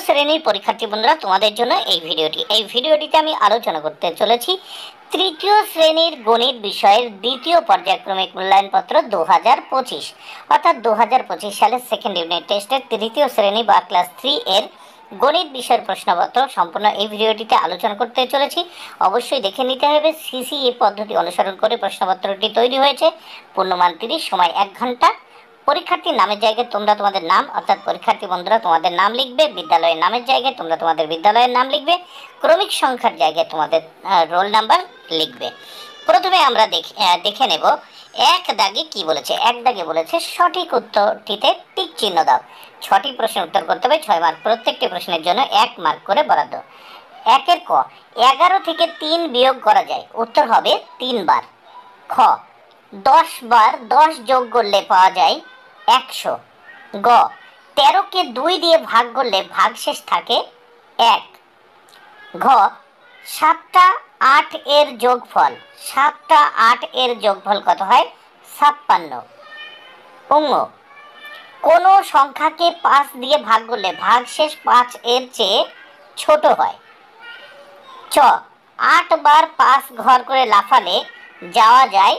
শ্রেণীর পরীক্ষার্থী বন্ধুরা, তোমাদের জন্য এই ভিডিওটিতে আমি আলোচনা করতে চলেছি তৃতীয় শ্রেণীর গণিত বিষয়ের দ্বিতীয় পর্যায়ক্রমিক মূল্যায়নপত্র 2025 অর্থাৎ 2025 সালের সেকেন্ড ইউনিট টেস্টের তৃতীয় শ্রেণী বা ক্লাস 3 এর গণিত বিষয়ের প্রশ্নপত্র সম্পূর্ণ এই ভিডিওটিতে আলোচনা করতে চলেছি। অবশ্যই দেখে নিতে হবে সিসিই পদ্ধতি অনুসরণ করে প্রশ্নপত্রটি তৈরি হয়েছে। পূর্ণমান 30, সময় 1 ঘন্টা। পরীক্ষার্থীর নামের জায়গায় তোমরা তোমাদের নাম অর্থাৎ পরীক্ষার্থী বন্ধুরা তোমাদের নাম লিখবে, বিদ্যালয়ের নামের জায়গায় তোমরা তোমাদের বিদ্যালয়ের নাম লিখবে, ক্রমিক সংখ্যার জায়গায় তোমাদের রোল নাম্বার লিখবে। প্রথমে আমরা দেখে নেব এক দাগে কি বলেছে। এক দাগে বলেছে সঠিক উত্তরটিতে টিক চিহ্ন দাও। 6টি প্রশ্নের উত্তর করতে হবে, 6 মার্ক। প্রত্যেকটি প্রশ্নের জন্য 1 মার্ক করে বরাদ্দ। একের ক, 11 থেকে 3 বিয়োগ করা যায়, উত্তর হবে 3 বার। খ, 10 বার 10 যোগ করলে পাওয়া যায় 100। গ, 13কে 2 দিয়ে ভাগ করলে ভাগশেষ থাকে 1। ঘ, 7টা 8 এর যোগফল, 7টা 8 এর যোগফল কত হয়? 56। অঙ্গ, কোন সংখ্যাকে 5 দিয়ে ভাগ করলে ভাগশেষ 5 এর চেয়ে ছোট হয়। চ, 8 বার 5 ঘর করে লাফালে যাওয়া যায়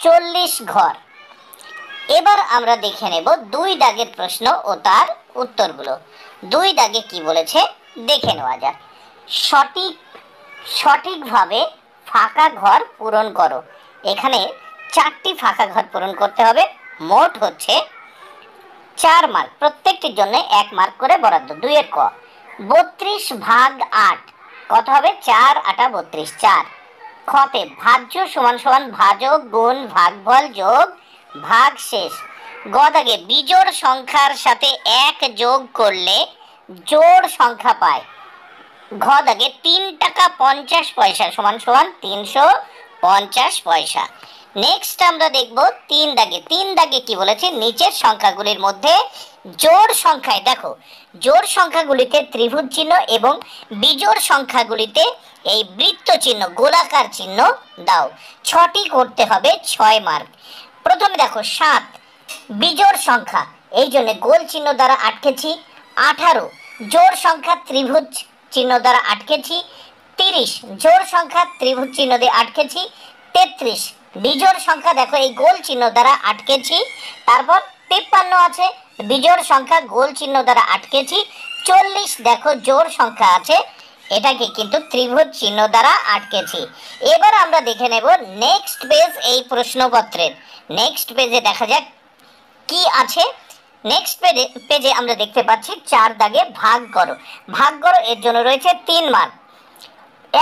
40 ঘর। এবার আমরা দেখে নেব 2 দাগের প্রশ্ন ও তার উত্তরগুলো। 2 দাগে কি বলেছে দেখে নেওয়া যাক। সঠিকভাবে ফাঁকা ঘর পূরণ করো। এখানে 4টি ফাঁকা ঘর পূরণ করতে হবে। মোট হচ্ছে 4 মার্ক, প্রত্যেকটির জন্য 1 মার্ক করে বরাদ্দ। 2 এর ক, 32 ভাগ 8 কত হবে? 4 8 32, 4। খতে ভাজ্য সমান সমান ভাজক গুণ ভাগফল যোগ ভাগশেষ। গ দাগে বিজোড় সংখ্যার সাথে 1 যোগ করলে জোড় সংখ্যা পায়। ঘ দাগে 3 টাকা 50 পয়সা সমান সমান 350 পয়সা। নেক্সট আমরা দেখব 3 দাগে। 3 দাগে কি বলেছে? নিচের সংখ্যাগুলির মধ্যে জোড় সংখ্যায়, দেখো জোড় সংখ্যাগুলিতে ত্রিভুজ চিহ্ন এবং বিজোড় সংখ্যাগুলিতে এই বৃত্ত চিহ্ন গোলাকার চিহ্ন দাও। 6টি করতে হবে, 6 মার্ক। প্রথমে দেখো 7 বিজোড় সংখ্যা, এই জন্য গোল চিহ্ন দ্বারা আটকেছি। 18 জোড় সংখ্যা ত্রিভুজ চিহ্ন দ্বারা আটকেছি। 30 জোড় সংখ্যা ত্রিভুজ চিহ্ন দিয়ে আটকেছি। 33 বিজোড় সংখ্যা, দেখো এই গোল চিহ্ন দ্বারা আটকেছি। তারপর 53 আছে বিজোড় সংখ্যা, গোল চিহ্ন দ্বারা আটকেছি। 40 দেখো জোড় সংখ্যা আছে, এটাকে কিন্তু ত্রিভুজ চিহ্ন দ্বারা আটকেছি। এবার আমরা দেখে নেব নেক্সট পেজ এই প্রশ্নপত্রের। নেক্সট পেজে দেখা যাক কি আছে। নেক্সট পেজে আমরা দেখতে পাচ্ছি 4 দাগে ভাগ করো। ভাগ করো এর জন্য রয়েছে 3 মার্ক।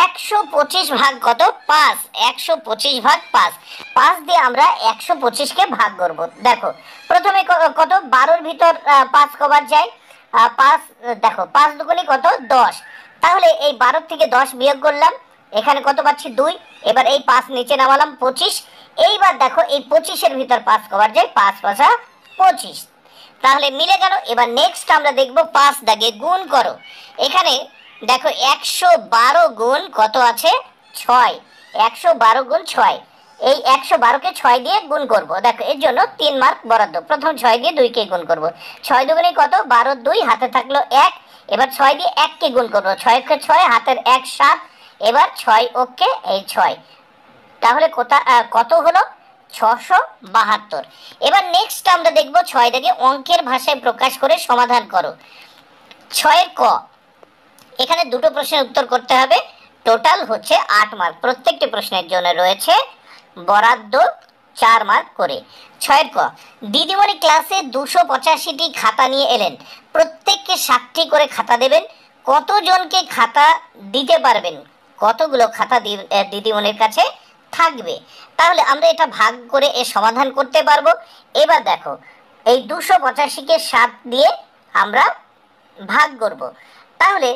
125 ভাগ কত? 5। 125 ভাগ 5, 5 দিয়ে আমরা 125কে ভাগ করব। দেখো প্রথমে কত? 12-র ভিতর 5 কবার যায়? 5, দেখো 5 দুগুণে কত? 10। তাহলে এই 12 থেকে 10 বিয়োগ করলাম, এখানে কত পাচ্ছি? 2। এবার এই 5 নিচে নামালাম, 25। এইবার দেখো এই 25-এর ভিতর 5 কবার যায়? 5 5 25, তাহলে মিলে গেল। এবার নেক্সট আমরা দেখব 5 দাগে গুণ করো। এখানে দেখো 112 গুণ কত আছে? 6। 112 গুণ 6, এই 112কে 6 দিয়ে গুণ করব। দেখো এর জন্য 3 মার্ক বরাদ্দ। প্রথম 6 দিয়ে 2কে গুণ করব। 6 দুগুণে কত? 12, 2 হাতে থাকলো 1। এবার 6 দিয়ে 1কে গুণ করব। 6 6 হাতের 1 7। এবার 6 ওকে এই 6, তাহলে কত হলো? 672। এবার নেক্সট আমরা দেখব 6 দাগে অঙ্কের ভাষায় প্রকাশ করে সমাধান করো। 6 এর ক, এখানে দুটো প্রশ্নের উত্তর করতে হবে। টোটাল হচ্ছে 8 মার্ক, প্রত্যেকটি প্রশ্নের জন্য রয়েছে বরাদ্দ 4 মার্ক করে। 6 এর ক, দিদিমণি ক্লাসে 285টি খাতা নিয়ে এলেন, প্রত্যেককে 7টি করে খাতা দেবেন। কতজনকে খাতা দিতে পারবেন? কতগুলো খাতা দিদিমণির কাছে থাকবে? তাহলে আমরা এটা ভাগ করে এর সমাধান করতে পারবো। এবার দেখো এই 285কে 7 দিয়ে আমরা ভাগ করব। তাহলে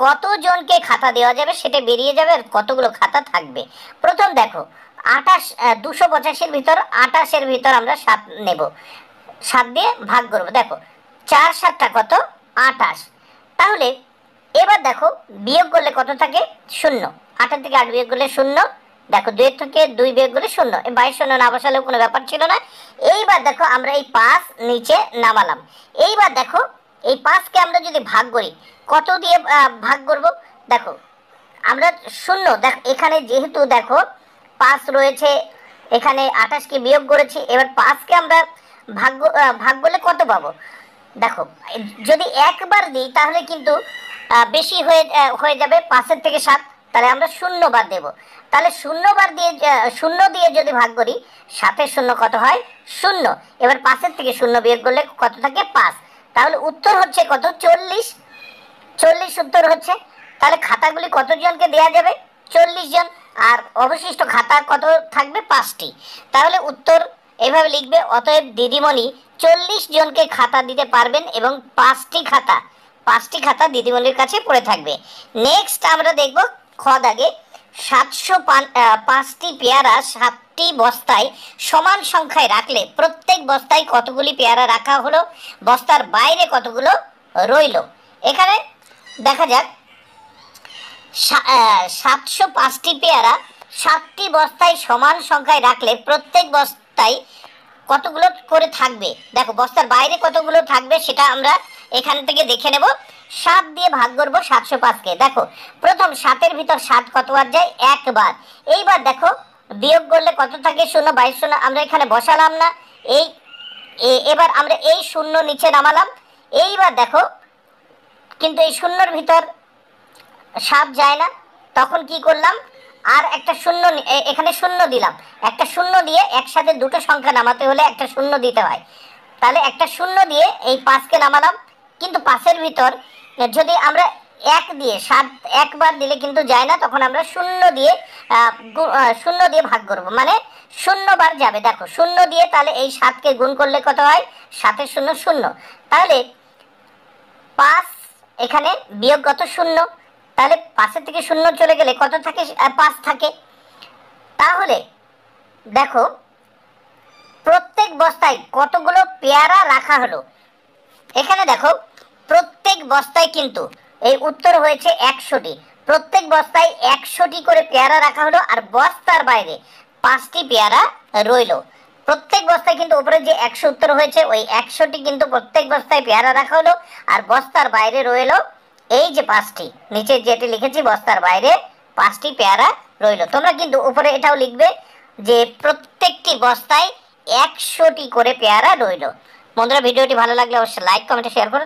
কতজনকে খাতা দেওয়া যাবে সেটা বেরিয়ে যাবে, আর কতগুলো খাতা থাকবে। প্রথম দেখো 285-এর ভিতর 28-এর ভিতর আমরা 7 নেব, 7 দিয়ে ভাগ করব। দেখো 4 7টা কত? 28। তাহলে এবার দেখো বিয়োগ করলে কত থাকে? 0। 8 থেকে 8 বিয়োগ করলে 0। দেখো 2 থেকে 2 বিয়োগ করলে 0। এই 22 শূন্য না বসালেও কোনো ব্যাপার ছিল না। এইবার দেখো আমরা এই 5 নিচে নামালাম। এইবার দেখো এই 5কে আমরা যদি ভাগ করি, কত দিয়ে ভাগ করব? দেখো আমরা শূন্য, দেখো এখানে যেহেতু দেখো 5 রয়েছে, এখানে 28কে বিয়োগ করেছি, এবার 5কে আমরা ভাগ করলে কত পাবো? দেখো যদি একবার দিই তাহলে কিন্তু বেশি হয়ে যাবে, 5-এর থেকে 7, তাহলে আমরা 0 বার দেব। তাহলে 0 বার দিয়ে 0 দিয়ে যদি ভাগ করি, 7-এর 0 কত হয়? 0। এবার 5-এর থেকে 0 বিয়োগ করলে কত থাকে? 5। তাহলে উত্তর হচ্ছে কত? 40। 40 উত্তর হচ্ছে। তাহলে খাতাগুলি কতজনকে দেওয়া যাবে? 40 জন। আর অবশিষ্ট খাতা কত থাকবে? 5টি। তাহলে উত্তর এভাবে লিখবে, অতএব দিদিমণি 40 জনকে খাতা দিতে পারবেন এবং 5টি খাতা দিদিমণির কাছে পড়ে থাকবে। নেক্সট আমরা দেখব খ দাগে, 705টি পেয়ারা 7টি বস্তায় সমান সংখ্যায় রাখলে প্রত্যেক বস্তায় কতগুলি পেয়ারা রাখা হলো, বস্তার বাইরে কতগুলো রইল? এখানে দেখা যাক 705টি পেয়ারা 7টি বস্তায় সমান সংখ্যায় রাখলে প্রত্যেক বস্তায় কতগুলো করে থাকবে। দেখো বস্তার বাইরে কতগুলো থাকবে সেটা আমরা এখান থেকে দেখে নেব। 7 দিয়ে ভাগ করব 705কে। দেখো প্রথম 7-এর ভিতর 7 কতবার যায়? একবার। এইবার দেখো বিয়োগ করলে কত থাকে? 0, 22 0 আমরা এখানে বসালাম না। এবার আমরা এই 0 নিচে নামালাম। এইবার দেখো কিন্তু এই 0-এর ভিতর 7 যায় না, তখন কি করলাম? আর একটা 0 এখানে 0 দিলাম। একটা 0 দিয়ে একসাথে দুটো সংখ্যা নামাতে হলে একটা 0 দিতে হয়। তাহলে একটা 0 দিয়ে এই 5কে নামালাম। কিন্তু 5-এর ভিতর যদি আমরা 1 দিয়ে 7 একবার দিলে কিন্তু যায় না, তখন আমরা 0 দিয়ে ভাগ করব, মানে 0 বার যাবে। দেখো 0 দিয়ে তাহলে এই 7কে গুণ করলে কত হয়? 7-এর 0 0। তাহলে 5 এখানে বিয়োগ কত? 0। তাহলে 5-এর থেকে 0 চলে গেলে কত থাকে? 5 থাকে। তাহলে দেখো প্রত্যেক বস্তায় কতগুলো পেয়ারা রাখা হলো। এখানে দেখো প্রত্যেক বস্তায় কিন্তু এই উত্তর হয়েছে 100টি। প্রত্যেক বস্তায় 100টি করে পেয়ারা রাখা হলো, আর বস্তার বাইরে 5টি পেয়ারা রইল। প্রত্যেক বস্তায় কিন্তু উপরে যে 100 উত্তর হয়েছে, ওই 100টি কিন্তু প্রত্যেক বস্তায় পেয়ারা রাখা হলো, আর বস্তার বাইরে রইল এই যে 5টি, নিচে যেটি লিখেছি বস্তার বাইরে 5টি পেয়ারা রইল। তোমরা কিন্তু উপরে এটাও লিখবে যে প্রত্যেকটি বস্তায় 100টি করে পেয়ারা রইল। বন্ধুরা ভিডিওটি ভালো লাগলে অবশ্যই লাইক, কমেন্ট, শেয়ার করো।